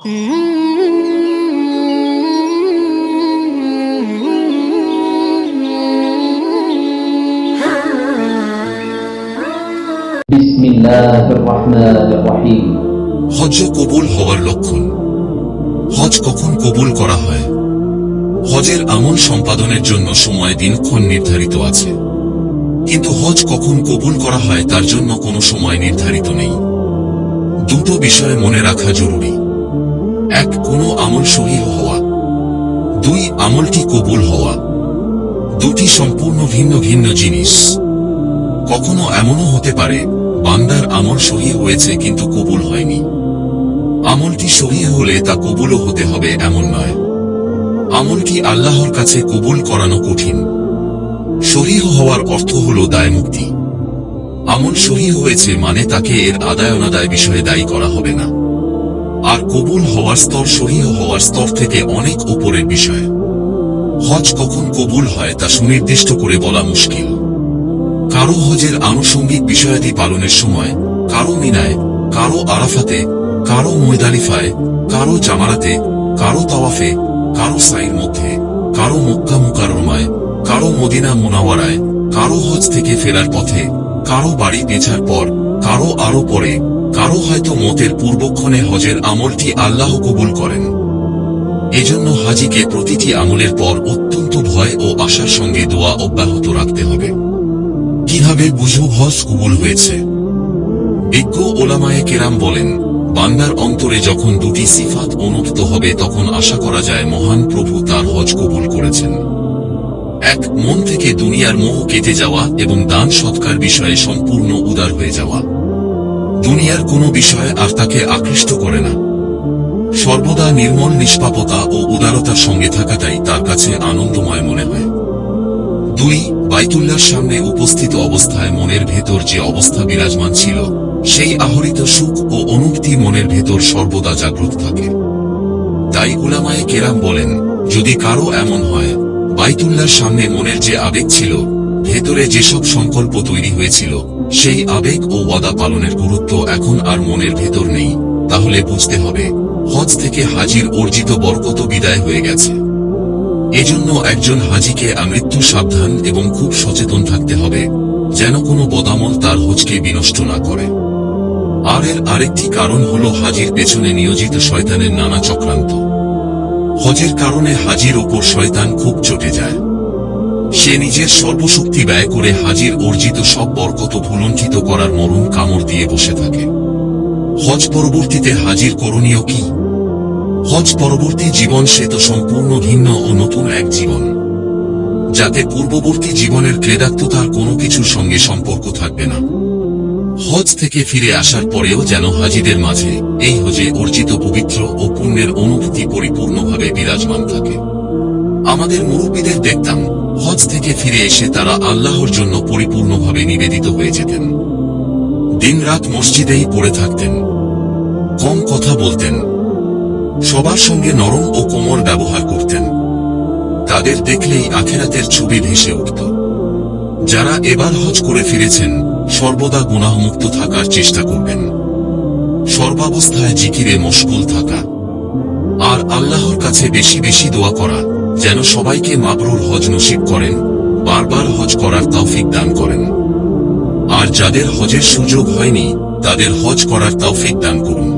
বিসমিল্লাহির রহমানির রহিম। হজ কবুল হওয়ার লক্ষণ। হজ কখন কবুল করা হয়? হজের আমল সম্পাদনের জন্য সময় দিনক্ষণ নির্ধারিত আছে, কিন্তু হজ কখন কবুল করা হয় তার জন্য কোনো সময় নির্ধারিত নেই। দুটো বিষয় মনে রাখা জরুরি। এক, কোনো আমল সহিহ হওয়া। দুই, আমলটি কবুল হওয়া। দুটি সম্পূর্ণ ভিন্ন ভিন্ন জিনিস। কখনো এমনও হতে পারে বান্দার আমল সহিহ হয়েছে কিন্তু কবুল হয়নি। আমলটি সহিহ হলে তা কবুলও হতে হবে এমন নয়। আমলটি আল্লাহর কাছে কবুল করানো কঠিন। সহিহ হওয়ার অর্থ হল দায়মুক্তি। আমল সহিহ হয়েছে মানে তাকে এর আদায় অনাদায় বিষয়ে দায়ী করা হবে না। আর কবুল হওয়ার স্তর সহিহ হওয়ার স্তর থেকে অনেক উপরের বিষয়। হজ কখন কবুল হয় তা সুনির্দিষ্ট করে বলা মুশকিল। কারো হজের আনুষঙ্গিক বিষয়াদি পালনের সময়, কারো মিনায়, কারো আরাফাতে, কারো মুজদালিফায়, কারো জামারাতে, কারো তাওয়াফে, কারো সাইর মধ্যে, কারো মক্কা মুকাররমায়, কারো মদিনা মুনাওয়ারায়, কারো হজ থেকে ফেরার পথে, কারো বাড়ি বেচার পর, কারো আরো পরে, কারো হয়তো মতের পূর্বক্ষণে হজের আমলটি আল্লাহ কবুল করেন। এজন্য হাজিকে প্রতিটি আমলের পর অত্যন্ত ভয় ও আশার সঙ্গে দোয়া অব্যাহত রাখতে হবে। কিভাবে বুঝব হজ কবুল হয়েছে? বিজ্ঞ ওলামায়ে কেরাম বলেন, বান্দার অন্তরে যখন দুটি সিফাত অনুভূত হবে তখন আশা করা যায় মহান প্রভু তার হজ কবুল করেছেন। এক, মন থেকে দুনিয়ার মোহ কেটে যাওয়া এবং দান সৎকার বিষয়ে সম্পূর্ণ উদার হয়ে যাওয়া। দুনিয়ার কোনো বিষয় আর তাকে আকৃষ্ট করে না। সর্বদা নির্মল নিষ্পাপতা ও উদারতার সঙ্গে থাকাটাই তার কাছে আনন্দময় মনে হয়। দুই, বাইতুল্লাহর সামনে উপস্থিত অবস্থায় মনের ভেতর যে অবস্থা বিরাজমান ছিল, সেই আহরিত সুখ ও অনুভূতি মনের ভেতর সর্বদা জাগ্রত থাকে। তাই উলামায়ে কেরাম বলেন, যদি কারো এমন হয় বাইতুল্লাহর সামনে মনের যে আবেগ ছিল, ভেতরে যেসব সংকল্প তৈরি হয়েছিল, সেই আবেগ ও ওয়াদা পালনের গুরুত্ব এখন আর মনের ভেতর নেই, তাহলে বুঝতে হবে হজ থেকে হাজির অর্জিত বরকত বিদায় হয়ে গেছে। এজন্য একজন হাজিকে আমৃত্যু সাবধান এবং খুব সচেতন থাকতে হবে, যেন কোনো বদামল তার হজকে বিনষ্ট না করে। আর এর আরেকটি কারণ হল হাজির পেছনে নিয়োজিত শয়তানের নানা চক্রান্ত। হজের কারণে হাজির ওপর শয়তান খুব চটে যায়। সে নিজের সর্বশক্তি ব্যয় করে হাজির অর্জিত সব বরকত ভুলুণ্ঠিত করার মরণ কামড় দিয়ে বসে থাকে। হজ পরবর্তীতে হাজির করণীয় কি? হজ পরবর্তী জীবন সে তো সম্পূর্ণ ভিন্ন ও নতুন এক জীবন, যাতে পূর্ববর্তী জীবনের ক্লেদাক্ততার কোনো কিছুর সঙ্গে সম্পর্ক থাকবে না। হজ থেকে ফিরে আসার পরেও যেন হাজিদের মাঝে এই হজে অর্জিত পবিত্র ও পুণ্যের অনুভূতি পরিপূর্ণভাবে বিরাজমান থাকে। আমাদের মুরব্বীদের দেখতাম হজ থেকে ফিরে এসে তারা আল্লাহর জন্য পরিপূর্ণভাবে নিবেদিত হয়ে যেতেন। দিনরাত মসজিদেই পড়ে থাকতেন, কম কথা বলতেন, সবার সঙ্গে নরম ও কোমল ব্যবহার করতেন। তাদের দেখলেই আখিরাতের ছবি ভেসে উঠত। যারা এবার হজ করে ফিরেছেন সর্বদা গুনাহমুক্ত থাকার চেষ্টা করবেন, সর্বাবস্থায় জিকিরে মশগুল থাকা, আর আল্লাহর কাছে বেশি বেশি দোয়া করা যেন সবাইকে মাবরুর হজ নসিব করেন, বারবার হজ করার তৌফিক দান করেন। আর যাদের হজের সুযোগ হয়নি তাদের হজ করার তৌফিক দান করুন।